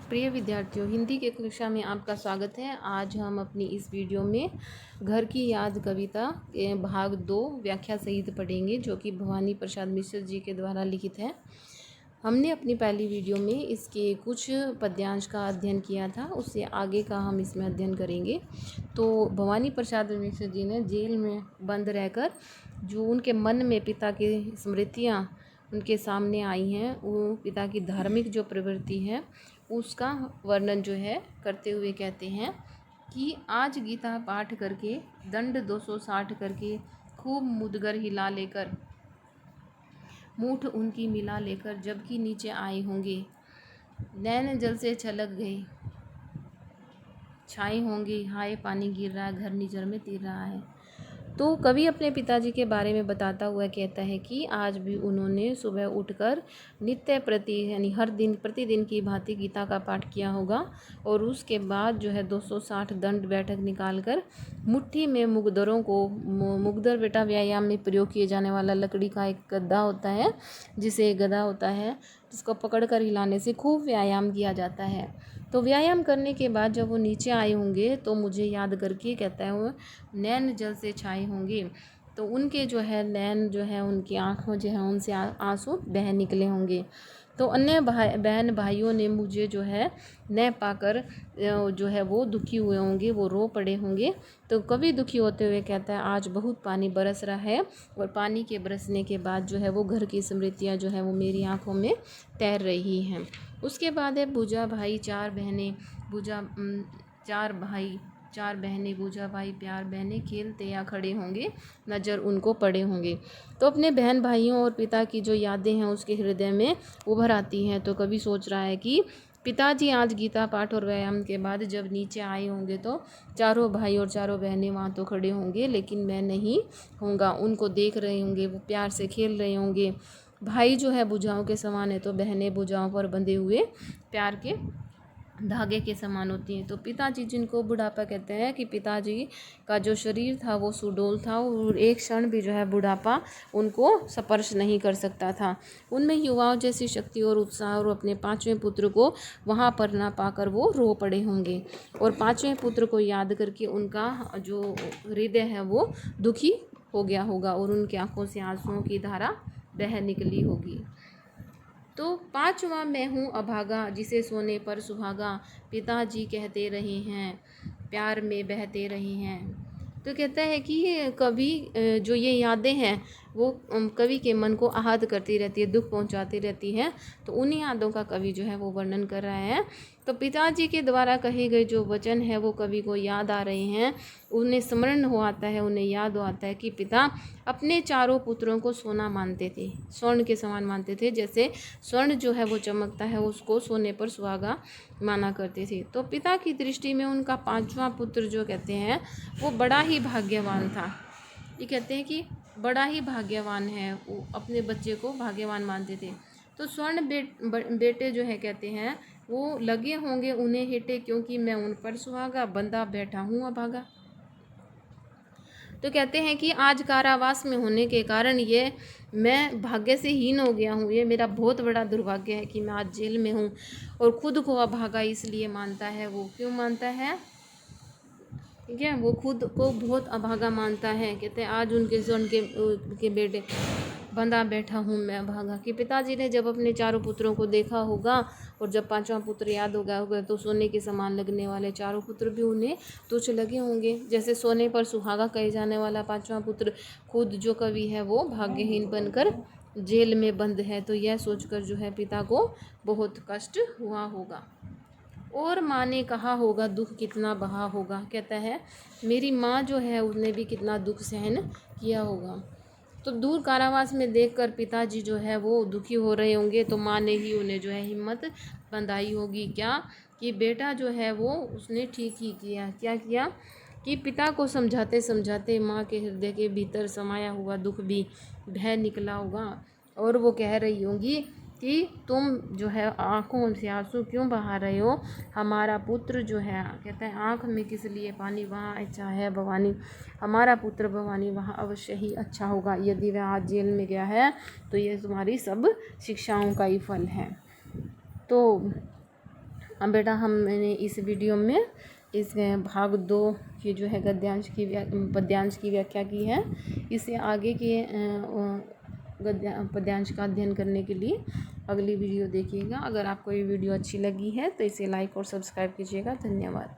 प्रिय विद्यार्थियों, हिंदी की कक्षा में आपका स्वागत है। आज हम अपनी इस वीडियो में घर की याद कविता के भाग 2 व्याख्या सहित पढ़ेंगे, जो कि भवानी प्रसाद मिश्र जी के द्वारा लिखित है। हमने अपनी पहली वीडियो में इसके कुछ पद्यांश का अध्ययन किया था, उससे आगे का हम इसमें अध्ययन करेंगे। तो भवानी प्रसाद मिश्र जी ने जेल में बंद रहकर जो उनके मन में पिता की स्मृतियाँ उनके सामने आई हैं, वो पिता की धार्मिक जो प्रवृत्ति है उसका वर्णन जो है करते हुए कहते हैं कि आज गीता पाठ करके दंड 260 करके खूब मुदगर हिला लेकर मूठ उनकी मिला लेकर जबकि नीचे आए होंगे, नैन जल से छलक गए छाए होंगे, हाय पानी गिर रहा है, घर निजर में तीर रहा है। तो कवि अपने पिताजी के बारे में बताता हुआ कहता है कि आज भी उन्होंने सुबह उठकर नित्य प्रति यानी हर दिन प्रतिदिन की भांति गीता का पाठ किया होगा और उसके बाद जो है 260 दंड बैठक निकालकर मुट्ठी में मुगदरों को, मुगदर बेटा व्यायाम में प्रयोग किए जाने वाला लकड़ी का एक गद्दा होता है, जिसे गदा होता है, जिसको पकड़कर हिलाने से खूब व्यायाम किया जाता है। तो व्यायाम करने के बाद जब वो नीचे आए होंगे तो मुझे याद करके कहता है वो नैन जल से छाए होंगे, तो उनके जो है नैन जो है उनकी आँखों जो है उनसे आंसू बह निकले होंगे। तो अन्य बहन भाइयों ने मुझे जो है न पाकर जो है वो दुखी हुए होंगे, वो रो पड़े होंगे। तो कवि दुखी होते हुए कहता है आज बहुत पानी बरस रहा है और पानी के बरसने के बाद जो है वो घर की स्मृतियाँ जो है वो मेरी आँखों में तैर रही हैं। उसके बाद है बूझा भाई चार बहनें, चार बहनें बूझा भाई प्यार बहनें खेलते या खड़े होंगे, नज़र उनको पड़े होंगे। तो अपने बहन भाइयों और पिता की जो यादें हैं उसके हृदय में उभर आती हैं। तो कभी सोच रहा है कि पिताजी आज गीता पाठ और व्यायाम के बाद जब नीचे आए होंगे तो चारों भाई और चारों बहनें वहाँ तो खड़े होंगे, लेकिन मैं नहीं होऊंगा। उनको देख रहे होंगे, वो प्यार से खेल रहे होंगे। भाई जो है भुजाओं के समान है तो बहनें भुजाओं पर बंधे हुए प्यार के धागे के समान होती हैं। तो पिताजी जिनको बुढ़ापा कहते हैं कि पिताजी का जो शरीर था वो सुडौल था और एक क्षण भी जो है बुढ़ापा उनको स्पर्श नहीं कर सकता था। उनमें युवाओं जैसी शक्ति और उत्साह, और अपने पांचवें पुत्र को वहाँ पर ना पाकर वो रो पड़े होंगे और पांचवें पुत्र को याद करके उनका जो हृदय है वो दुखी हो गया होगा और उनकी आंखों से आंसुओं की धारा बह निकली होगी। तो पांचवा मैं हूँ अभागा, जिसे सोने पर सुहागा, पिताजी कहते रहे हैं, प्यार में बहते रहे हैं। तो कहता है कि कवि जो ये यादें हैं वो कवि के मन को आहत करती रहती है, दुख पहुंचाती रहती हैं। तो उन्हीं यादों का कवि जो है वो वर्णन कर रहा है। तो पिताजी के द्वारा कहे गए जो वचन है वो कवि को याद आ रहे हैं, उन्हें स्मरण हो आता है, उन्हें याद हो आता है कि पिता अपने चारों पुत्रों को सोना मानते थे, स्वर्ण के समान मानते थे। जैसे स्वर्ण जो है वो चमकता है, उसको सोने पर सुहागा माना करते थे। तो पिता की दृष्टि में उनका पांचवा पुत्र जो कहते हैं वो बड़ा ही भाग्यवान था। ये कहते हैं कि बड़ा ही भाग्यवान है, वो अपने बच्चे को भाग्यवान मानते थे। तो स्वर्ण बेटे जो है कहते हैं वो लगे होंगे उन्हें हेटे, क्योंकि मैं उन पर सुहागा बंधा बैठा हूँ अभागा। तो कहते हैं कि आज कारावास में होने के कारण ये मैं भाग्य से हीन हो गया हूँ, ये मेरा बहुत बड़ा दुर्भाग्य है कि मैं आज जेल में हूँ। और खुद को अभागा इसलिए मानता है, वो क्यों मानता है, ठीक है, वो खुद को बहुत अभागा मानता है। कहते हैं आज उनके स्वर्ण के बेटे बंधा बैठा हूँ मैं अभागा। कि पिताजी ने जब अपने चारों पुत्रों को देखा होगा और जब पांचवा पुत्र याद हो गया होगा तो सोने के समान लगने वाले चारों पुत्र भी उन्हें तुच्छ लगे होंगे। जैसे सोने पर सुहागा कहे जाने वाला पांचवा पुत्र खुद जो कवि है वो भाग्यहीन बनकर जेल में बंद है। तो यह सोचकर जो है पिता को बहुत कष्ट हुआ होगा। और माँ ने कहा होगा दुख कितना बहा होगा। कहता है मेरी माँ जो है उसने भी कितना दुख सहन किया होगा। तो दूर कारावास में देखकर पिताजी जो है वो दुखी हो रहे होंगे, तो माँ ने ही उन्हें जो है हिम्मत बंधाई होगी क्या, कि बेटा जो है वो उसने ठीक ही किया। क्या किया कि पिता को समझाते समझाते माँ के हृदय के भीतर समाया हुआ दुख भी बह निकला होगा और वो कह रही होंगी कि तुम जो है आँखों से आंसू क्यों बहा रहे हो, हमारा पुत्र जो है, कहता है आँख में किस लिए पानी, वहाँ अच्छा है भवानी, हमारा पुत्र भवानी वहाँ अवश्य ही अच्छा होगा। यदि वह आज जेल में गया है तो ये तुम्हारी सब शिक्षाओं का ही फल है। तो अब बेटा मैंने इस वीडियो में इस भाग 2 की जो है पद्यांश की व्याख्या की है। इससे आगे के पद्यांश का अध्ययन करने के लिए अगली वीडियो देखिएगा। अगर आपको ये वीडियो अच्छी लगी है तो इसे लाइक और सब्सक्राइब कीजिएगा। धन्यवाद।